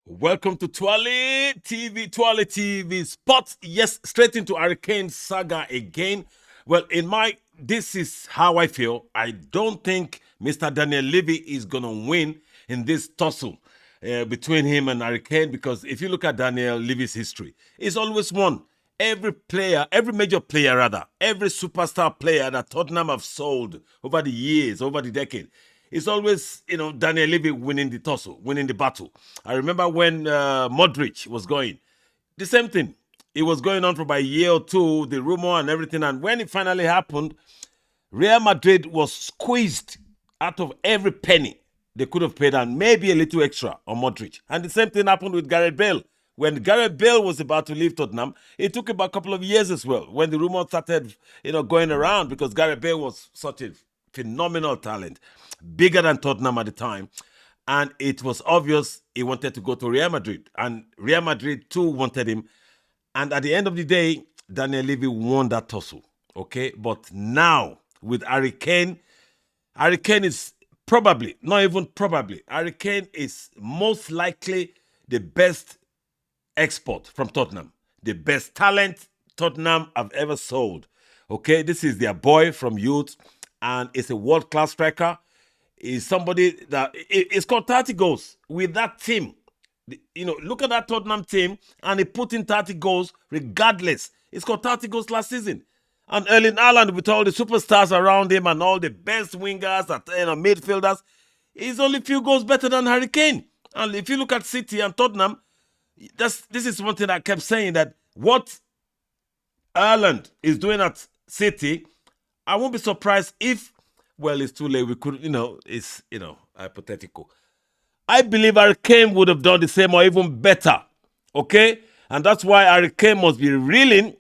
Welcome to Tussle TV Sports. Yes, straight into Hurricane saga again. Well, this is how I feel. I don't think Mr. Daniel Levy is going to win in this tussle between him and Hurricane, because if you look at Daniel Levy's history, he's always won. Every major player rather, every superstar player that Tottenham have sold over the years, over the decade, it's always, Daniel Levy winning the tussle, winning the battle. I remember when Modric was going, the same thing. It was going on for about a year or two, the rumor and everything. And when it finally happened, Real Madrid was squeezed out of every penny they could have paid, and maybe a little extra on Modric. And the same thing happened with Gareth Bale. When Gareth Bale was about to leave Tottenham, it took about a couple of years as well when the rumor started, going around, because Gareth Bale was such a phenomenal talent, bigger than Tottenham at the time. And it was obvious he wanted to go to Real Madrid. And Real Madrid too wanted him. And at the end of the day, Daniel Levy won that tussle. Okay? But now, with Hurricane is probably, not even probably, Hurricane is most likely the best export from Tottenham. The best talent Tottenham have ever sold. Okay? This is their boy from youth, and it's a world-class striker. Is somebody that is got 30 goals with that team. Look at that Tottenham team, and he put in 30 goals regardless. He's got 30 goals last season. And Erling Haaland, with all the superstars around him and all the best wingers, midfielders, he's only a few goals better than Harry Kane. And if you look at City and Tottenham, this is one thing I kept saying, that what Haaland is doing at City, I won't be surprised if, well, it's too late. We could, it's, hypothetical. I believe Harry Kane would have done the same or even better. Okay? And that's why Harry Kane must be reeling,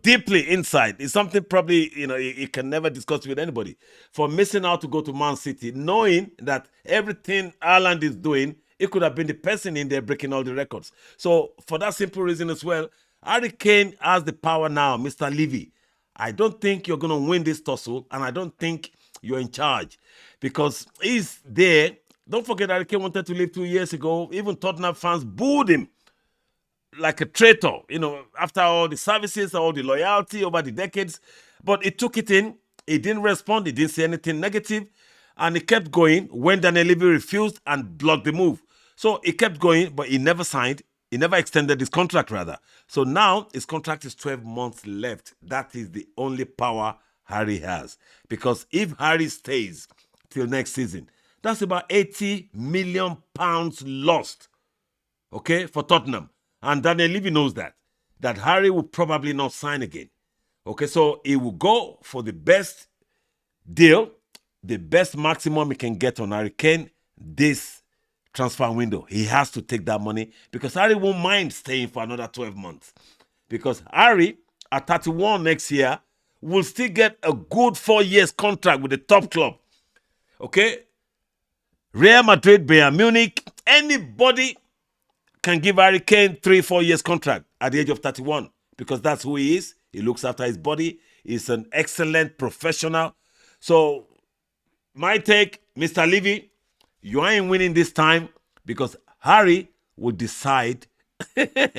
deeply inside. It's something probably, he can never discuss with anybody. For missing out to go to Man City, knowing that everything Haaland is doing, it could have been the person in there breaking all the records. So, for that simple reason as well, Harry Kane has the power now, Mr. Levy. I don't think you're going to win this tussle, and I don't think you're in charge, because he's there. Don't forget, Harry Kane wanted to leave 2 years ago. Even Tottenham fans booed him like a traitor, after all the services, all the loyalty over the decades. But he took it in. He didn't respond. He didn't say anything negative. And he kept going when Daniel Levy refused and blocked the move. So he kept going, but he never signed. He never extended his contract, rather. So now his contract is 12 months left. That is the only power Harry has. Because if Harry stays till next season, that's about 80 million pounds lost, okay, for Tottenham. And Daniel Levy knows that Harry will probably not sign again. Okay, so he will go for the best deal, the best maximum he can get on Harry Kane this transfer window. He has to take that money, because Harry won't mind staying for another 12 months. Because Harry, at 31 next year, will still get a good 4 years contract with the top club. Okay? Real Madrid, Bayern Munich, anybody can give Harry Kane 3-4 years contract at the age of 31, because that's who he is. He looks after his body. He's an excellent professional. So, my take, Mr. Levy, you ain't winning this time, because Harry will decide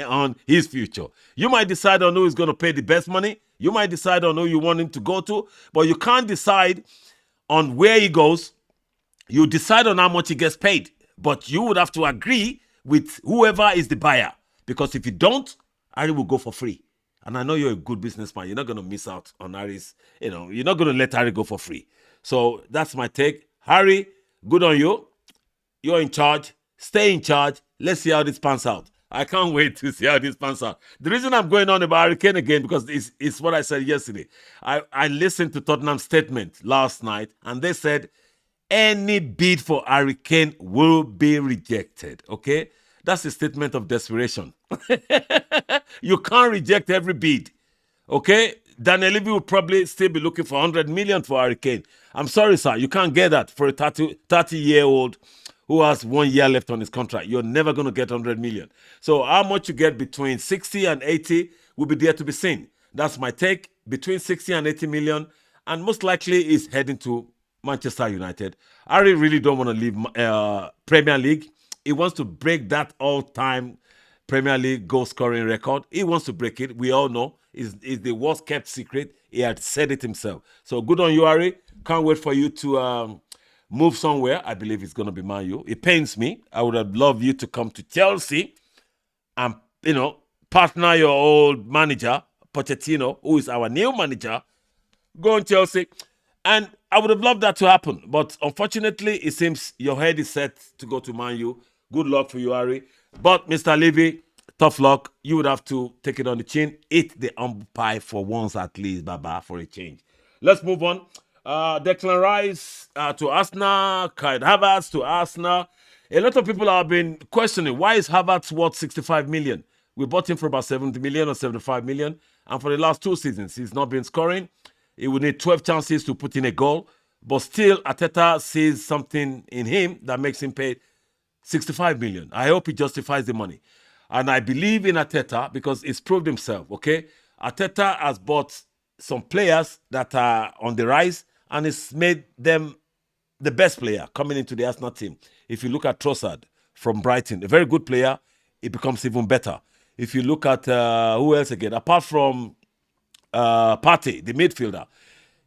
on his future. You might decide on who is going to pay the best money. You might decide on who you want him to go to, but you can't decide on where he goes. You decide on how much he gets paid, but you would have to agree with whoever is the buyer, because if you don't, Harry will go for free. And I know you're a good businessman. You're not going to miss out on Harry's, you're not going to let Harry go for free. So that's my take. Harry, good on you. You're in charge. Stay in charge. Let's see how this pans out. I can't wait to see how this pans out. The reason I'm going on about Harry Kane again, because it's what I said yesterday. I listened to Tottenham's statement last night, and they said any bid for Harry Kane will be rejected. Okay? That's a statement of desperation. You can't reject every bid. Okay? Daniel Levy will probably still be looking for 100 million for Harry Kane. I'm sorry, sir. You can't get that for a 30-year-old who has 1 year left on his contract. You're never going to get 100 million. So how much you get between 60 and 80 will be there to be seen. That's my take. Between 60 and 80 million, and most likely is heading to Manchester United. I really don't want to leave Premier League. He wants to break that all-time Premier League goal scoring record. He wants to break it. We all know is the worst kept secret. He had said it himself. So good on you, Harry. Can't wait for you to move somewhere. I believe it's going to be Man U. It pains me. I would have loved you to come to Chelsea and partner your old manager Pochettino, who is our new manager. Go on Chelsea. And I would have loved that to happen. But unfortunately, it seems your head is set to go to Man U. Good luck for you, Harry. But Mr. Levy, tough luck. You would have to take it on the chin. Eat the humble pie for once at least, Baba, for a change. Let's move on. Declan Rice to Arsenal. Kai Havertz to Arsenal. A lot of people have been questioning, why is Havertz worth 65 million? We bought him for about 70 million or 75 million. And for the last 2 seasons, he's not been scoring. He would need 12 chances to put in a goal. But still, Arteta sees something in him that makes him pay 65 million. I hope he justifies the money. And I believe in Arteta because he's proved himself, okay? Arteta has bought some players that are on the rise and it's made them the best player coming into the Arsenal team. If you look at Trossard from Brighton, a very good player, it becomes even better. If you look at who else again, apart from Partey, the midfielder,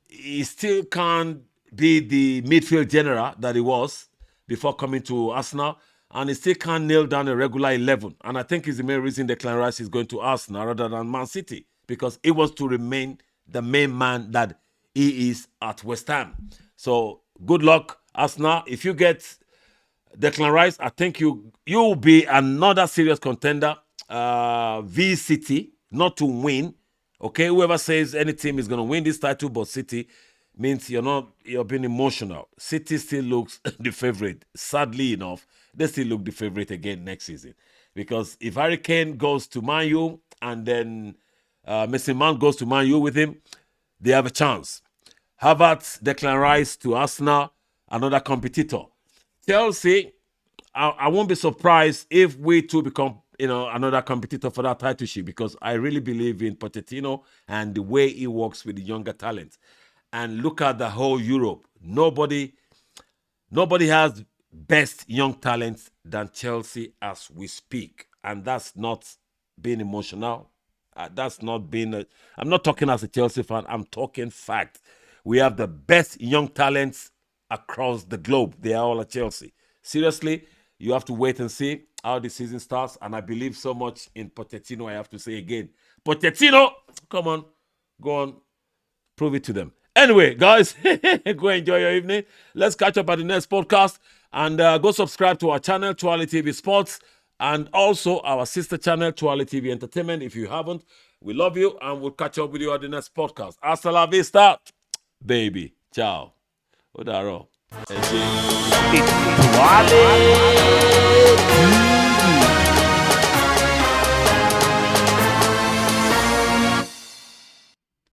he still can't be the midfield general that he was before coming to Arsenal, and he still can't nail down a regular 11. And I think it's the main reason Declan Rice is going to Arsenal rather than Man City, because he wants to remain the main man that he is at West Ham. So good luck, Arsenal. If you get Declan Rice, I think you'll be another serious contender. V City, not to win. Okay, whoever says any team is going to win this title but City means you're being emotional. City still looks the favorite. Sadly enough, they still look the favorite again next season. Because if Harry Kane goes to Man U and then Mason Mount goes to Man U with him, they have a chance. Havertz, Declan Rice to Arsenal, another competitor. Chelsea, I won't be surprised if we too become another competitor for that titleship, because I really believe in Pochettino and the way he works with the younger talent. And look at the whole Europe. Nobody has best young talents than Chelsea as we speak. And that's not being emotional. That's not being I'm not talking as a Chelsea fan. I'm talking fact. We have the best young talents across the globe. They are all at Chelsea. Seriously, you have to wait and see how the season starts. And I believe so much in Pochettino, I have to say again. Pochettino, come on, go on, prove it to them. Anyway, guys, go enjoy your evening. Let's catch up at the next podcast. And go subscribe to our channel, Tuale TV Sports. And also our sister channel, Tuale TV Entertainment. If you haven't, we love you. And we'll catch up with you at the next podcast. Hasta la vista, baby. Ciao. Odaro. Tuale.